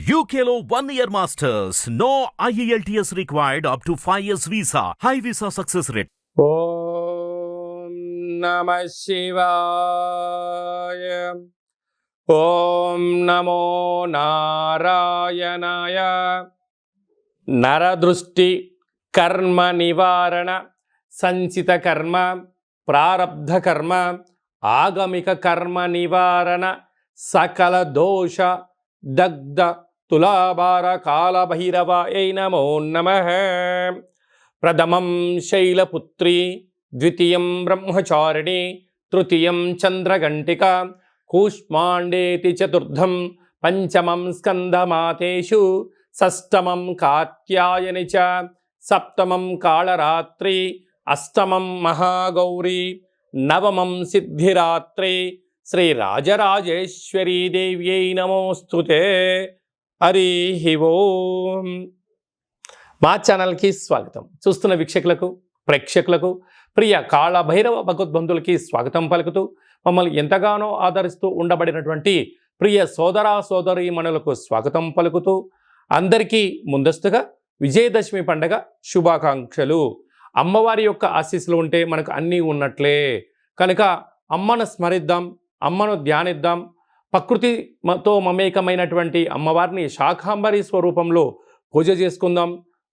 UKLO 1 year masters. No IELTS required up to 5 years visa. High visa success rate. ఓం నమః శివాయ. ఓం నమో నారాయణాయ. నరదృష్టి కర్మ నివారణ సంచిత కర్మ ప్రారబ్ధ కర్మ ఆగమిక కర్మ నివారణ సకల దోష దగ్ధ తులాభార కాళభైరవాయ నమో నమః. ప్రథమం శైలపుత్రి, ద్వితీయం బ్రహ్మచారిణి, తృతీయం చంద్రఘంటిక, కూష్మాండేతి చతుర్థం, పంచమం స్కందమాతేషు, షష్టమం కాత్యాయని చ, సప్తమం కాళరాత్రి, అష్టమం మహాగౌరీ, నవమం సిద్ధిరాత్రి. శ్రీ రాజరాజేశ్వరీ దేవ్యై నమోస్తుతే. హరి ఓం. మా ఛానల్కి స్వాగతం. చూస్తున్న వీక్షకులకు, ప్రేక్షకులకు, ప్రియ కాళభైరవ భగవద్బంధులకి స్వాగతం పలుకుతూ, మమ్మల్ని ఎంతగానో ఆదరిస్తూ ఉండబడినటువంటి ప్రియ సోదర సోదరీమణులకు స్వాగతం పలుకుతూ, అందరికీ ముందస్తుగా విజయదశమి పండగ శుభాకాంక్షలు. అమ్మవారి యొక్క ఆశీస్సులు ఉంటే మనకు అన్నీ ఉన్నట్లే కనుక అమ్మను స్మరిద్దాం, అమ్మను ధ్యానిద్దాం. ప్రకృతితో మమేకమైనటువంటి అమ్మవారిని శాకాంబరి స్వరూపంలో పూజ చేసుకుందాం.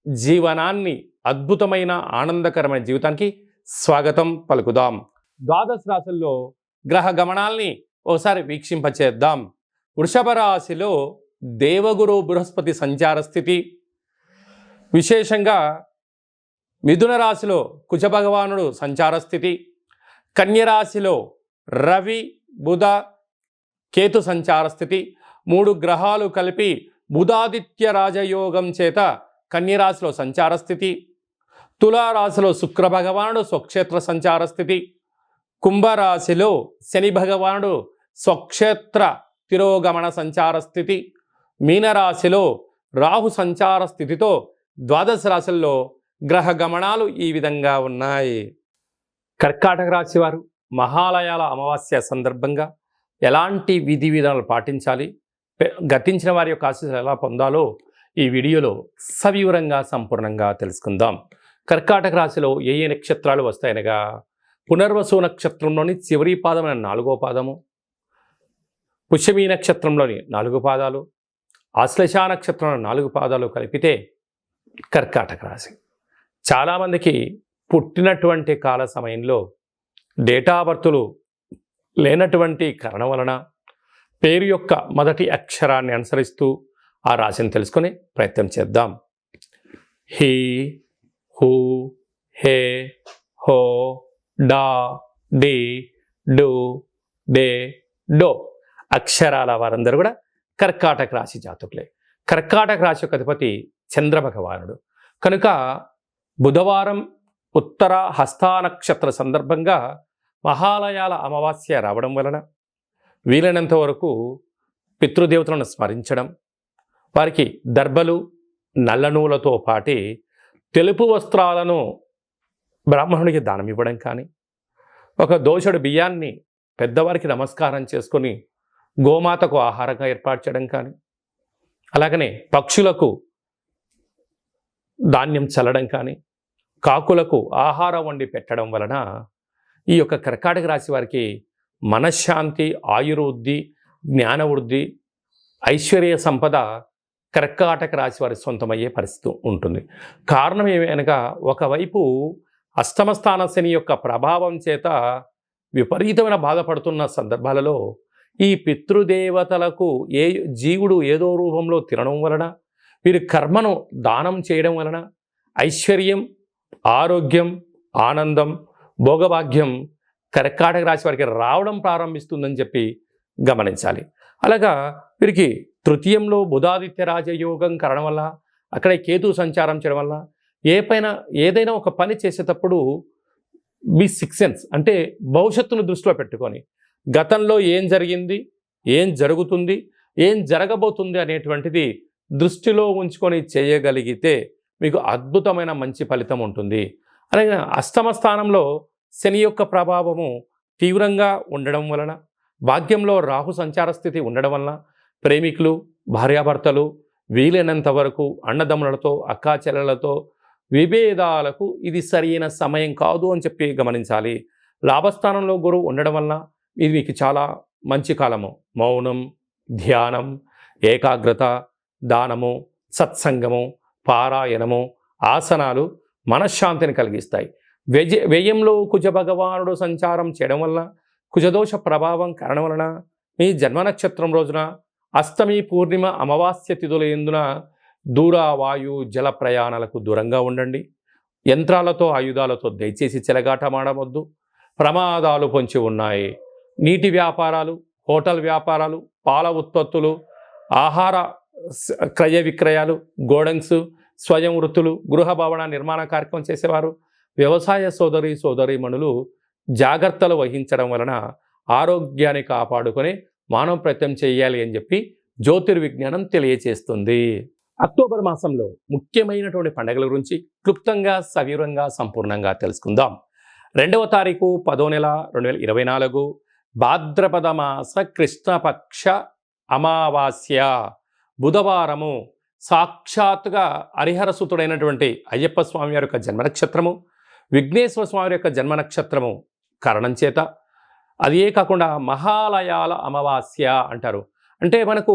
జీవనాన్ని అద్భుతమైన ఆనందకరమైన జీవితానికి స్వాగతం పలుకుదాం. ద్వాదశ రాశుల్లో గ్రహ గమనాల్ని ఓసారి వీక్షింపచేద్దాం. వృషభ రాశిలో దేవగురు బృహస్పతి సంచార స్థితి, విశేషంగా మిథున రాశిలో కుజ భగవానుడు సంచార స్థితి, కన్యరాశిలో రవి బుధ కేతు సంచార స్థితి. 3 గ్రహాలు కలిపి బుధాదిత్య రాజయోగం చేత కన్యరాశిలో సంచార స్థితి, తులారాశిలో శుక్ర భగవానుడు స్వక్షేత్ర సంచార స్థితి, కుంభరాశిలో శని భగవానుడు స్వక్షేత్ర తిరోగమన సంచార స్థితి, మీనరాశిలో రాహు సంచార స్థితితో ద్వాదశ రాశుల్లో గ్రహ గమనాలు ఈ విధంగా ఉన్నాయి. కర్కాటక రాశి వారు మహాలయాల అమావాస్య సందర్భంగా ఎలాంటి విధి విధానాలు పాటించాలి, గతించిన వారి యొక్క ఆశీస్సులు ఎలా పొందాలో ఈ వీడియోలో సవివరంగా సంపూర్ణంగా తెలుసుకుందాం. కర్కాటక రాశిలో ఏ ఏ నక్షత్రాలు వస్తాయనగా, పునర్వసు నక్షత్రంలోని చివరి పాదమైన 4వ పాదము, పుష్యమీ నక్షత్రంలోని 4 పాదాలు, ఆశ్లేష నక్షత్రంలో 4 పాదాలు కలిపితే కర్కాటక రాశి. చాలామందికి పుట్టినటువంటి కాల సమయంలో డేటా బర్తులు లేనటువంటి కారణం వలన పేరు యొక్క మొదటి అక్షరాన్ని అనుసరిస్తూ ఆ రాశిని తెలుసుకునే ప్రయత్నం చేద్దాం. హి, హు, హే, హో, డా, డి, డు, డే, డో అక్షరాల వారందరూ కూడా కర్కాటక రాశి జాతకులే. కర్కాటక రాశి యొక్క అధిపతి చంద్ర భగవానుడు కనుక బుధవారం ఉత్తర హస్తా నక్షత్ర సందర్భంగా మహాలయాల అమావాస్య రావడం వలన వీలైనంత వరకు పితృదేవతలను స్మరించడం, వారికి దర్భలు నల్ల నూలతో పాటి తెలుపు వస్త్రాలను బ్రాహ్మణుడికి దానం ఇవ్వడం కానీ, ఒక దోషుడు బియ్యాన్ని పెద్దవారికి నమస్కారం చేసుకొని గోమాతకు ఆహారంగా ఏర్పాటు చేయడం కానీ, అలాగనే పక్షులకు ధాన్యం చల్లడం కానీ, కాకులకు ఆహారం వండి పెట్టడం వలన ఈ యొక్క కర్కాటక రాశి వారికి మనశ్శాంతి, ఆయుర్వృద్ధి, జ్ఞానవృద్ధి, ఐశ్వర్య సంపద కర్కాటక రాశి వారి సొంతమయ్యే పరిస్థితి ఉంటుంది. కారణం ఏమనగా, ఒకవైపు అష్టమ స్థాన శని యొక్క ప్రభావం చేత విపరీతమైన బాధపడుతున్న సందర్భాలలో ఈ పితృదేవతలకు జీవుడు ఏదో రూపంలో తినడం వలన, వీరి కర్మను దానం చేయడం వలన ఐశ్వర్యం, ఆరోగ్యం, ఆనందం, భోగభాగ్యం కర్కాటక రాశి వారికి రావడం ప్రారంభిస్తుందని చెప్పి గమనించాలి. అలాగా వీరికి తృతీయంలో బుధాదిత్య రాజయోగం కారణం వల్ల, అక్కడ కేతు సంచారం చేయడం వల్ల ఏదైనా ఒక పని చేసేటప్పుడు మీ 6 సెన్స్ అంటే భవిష్యత్తును దృష్టిలో పెట్టుకొని గతంలో ఏం జరిగింది, ఏం జరుగుతుంది, ఏం జరగబోతుంది అనేటువంటిది దృష్టిలో ఉంచుకొని చేయగలిగితే మీకు అద్భుతమైన మంచి ఫలితం ఉంటుంది. అలాగే అష్టమ స్థానంలో శని యొక్క ప్రభావము తీవ్రంగా ఉండడం వలన, భాగ్యంలో రాహు సంచార స్థితి ఉండడం వలన ప్రేమికులు, భార్యాభర్తలు వీలైనంత వరకు అన్నదమ్ములతో అక్కా చెల్లెలతో విభేదాలకు ఇది సరైన సమయం కాదు అని చెప్పి గమనించాలి. లాభస్థానంలో గురువు ఉండడం వలన ఇది మీకు చాలా మంచి కాలము. మౌనం, ధ్యానం, ఏకాగ్రత, దానము, సత్సంగము, పారాయణము, ఆసనాలు మనశ్శాంతిని కలిగిస్తాయి. వ్యయంలో కుజ భగవానుడు సంచారం చేయడం వల్ల కుజదోష ప్రభావం కారణం వలన మీ జన్మ నక్షత్రం రోజున అష్టమి, పూర్ణిమ, అమావాస్య తిథుల యందున దూర వాయు జల ప్రయాణాలకు దూరంగా ఉండండి. యంత్రాలతో ఆయుధాలతో దయచేసి చెలగాటమాడవద్దు. ప్రమాదాలు పొంచి ఉన్నాయి. నీటి వ్యాపారాలు, హోటల్ వ్యాపారాలు, పాల ఉత్పత్తులు, ఆహార క్రయ విక్రయాలు, గోడౌన్స్, స్వయం వృత్తులు, గృహ భవన నిర్మాణ కార్యక్రమం చేసేవారు, వ్యవసాయ సోదరీమణులు జాగ్రత్తలు వహించడం వలన ఆరోగ్యాన్ని కాపాడుకొని మానవ ప్రయత్నం చేయాలి అని చెప్పి జ్యోతిర్విజ్ఞానం తెలియచేస్తుంది. అక్టోబర్ మాసంలో ముఖ్యమైనటువంటి పండుగల గురించి క్లుప్తంగా, సవివరంగా, సంపూర్ణంగా తెలుసుకుందాం. 2వ తారీఖు 10వ నెల 2024 భాద్రపద మాస కృష్ణపక్ష అమావాస్య బుధవారము. సాక్షాత్తుగా హరిహరసుతుడైనటువంటి అయ్యప్ప స్వామి వారి యొక్క జన్మ నక్షత్రము, విఘ్నేశ్వర స్వామి యొక్క జన్మ నక్షత్రము కారణం చేత అదే కాకుండా మహాలయాల అమావాస్య అంటారు. అంటే మనకు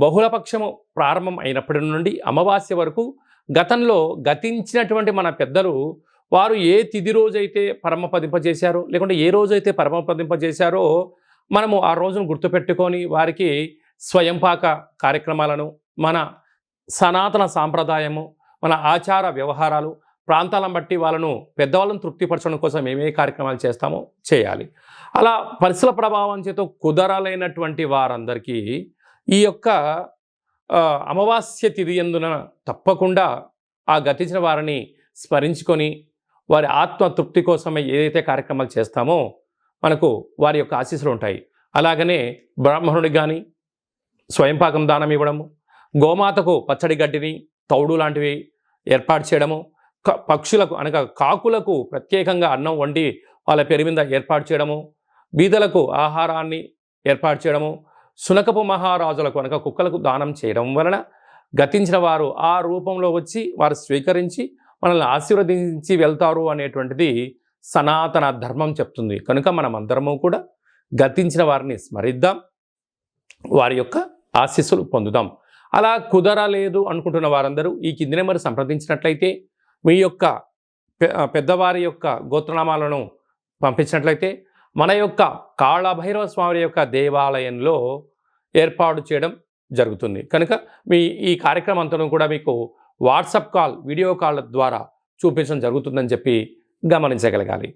బహుళపక్షము ప్రారంభం అయినప్పటి నుండి అమావాస్య వరకు గతంలో గతించినటువంటి మన పెద్దలు వారు ఏ తిథి రోజైతే పరమపదింపజేశారో, లేకుంటే ఏ రోజైతే పరమపదింపజేశారో మనము ఆ రోజును గుర్తుపెట్టుకొని వారికి స్వయంపాక కార్యక్రమాలను, మన సనాతన సాంప్రదాయము, మన ఆచార వ్యవహారాలు, ప్రాంతాలను బట్టి వాళ్ళను పెద్దవాళ్ళను తృప్తిపరచడం కోసం ఏమేమి కార్యక్రమాలు చేస్తామో చేయాలి. అలా పరిసర ప్రభావం చేత కుదరలేనటువంటి వారందరికీ ఈ యొక్క అమావాస్య తిథి యందున తప్పకుండా ఆ గతించిన వారిని స్మరించుకొని వారి ఆత్మ తృప్తి కోసమే ఏదైతే కార్యక్రమాలు చేస్తామో మనకు వారి యొక్క ఆశీస్సులు ఉంటాయి. అలాగనే బ్రాహ్మణుడికి కానీ స్వయంపాకం దానం ఇవ్వడము, గోమాతకు పచ్చడి గడ్డిని, తౌడు లాంటివి ఏర్పాటు చేయడము, పక్షులకు అనగా కాకులకు ప్రత్యేకంగా అన్నం వండి వాళ్ళ పేరు మీద ఏర్పాటు చేయడము, బీదలకు ఆహారాన్ని ఏర్పాటు చేయడము, శునకపు మహారాజులకు అనగా కుక్కలకు దానం చేయడం వలన గతించిన వారు ఆ రూపంలో వచ్చి వారు స్వీకరించి మనల్ని ఆశీర్వదించి వెళ్తారు అనేటువంటిది సనాతన ధర్మం చెప్తుంది. కనుక మనం అందరము కూడా గతించిన వారిని స్మరిద్దాం, వారి యొక్క ఆశీస్సులు పొందుదాం. అలా కుదరలేదు అనుకుంటున్న వారందరూ ఈ కింది నెంబర్ సంప్రదించినట్లయితే మీ యొక్క పెద్దవారి యొక్క గోత్రనామాలను పంపించినట్లయితే మన యొక్క కాళభైరవ స్వామి యొక్క దేవాలయంలో ఏర్పాటు చేయడం జరుగుతుంది. కనుక ఈ కార్యక్రమం అంతా కూడా మీకు వాట్సాప్ కాల్, వీడియో కాల్ ద్వారా చూపించడం జరుగుతుందని చెప్పి గమనించగలగాలి.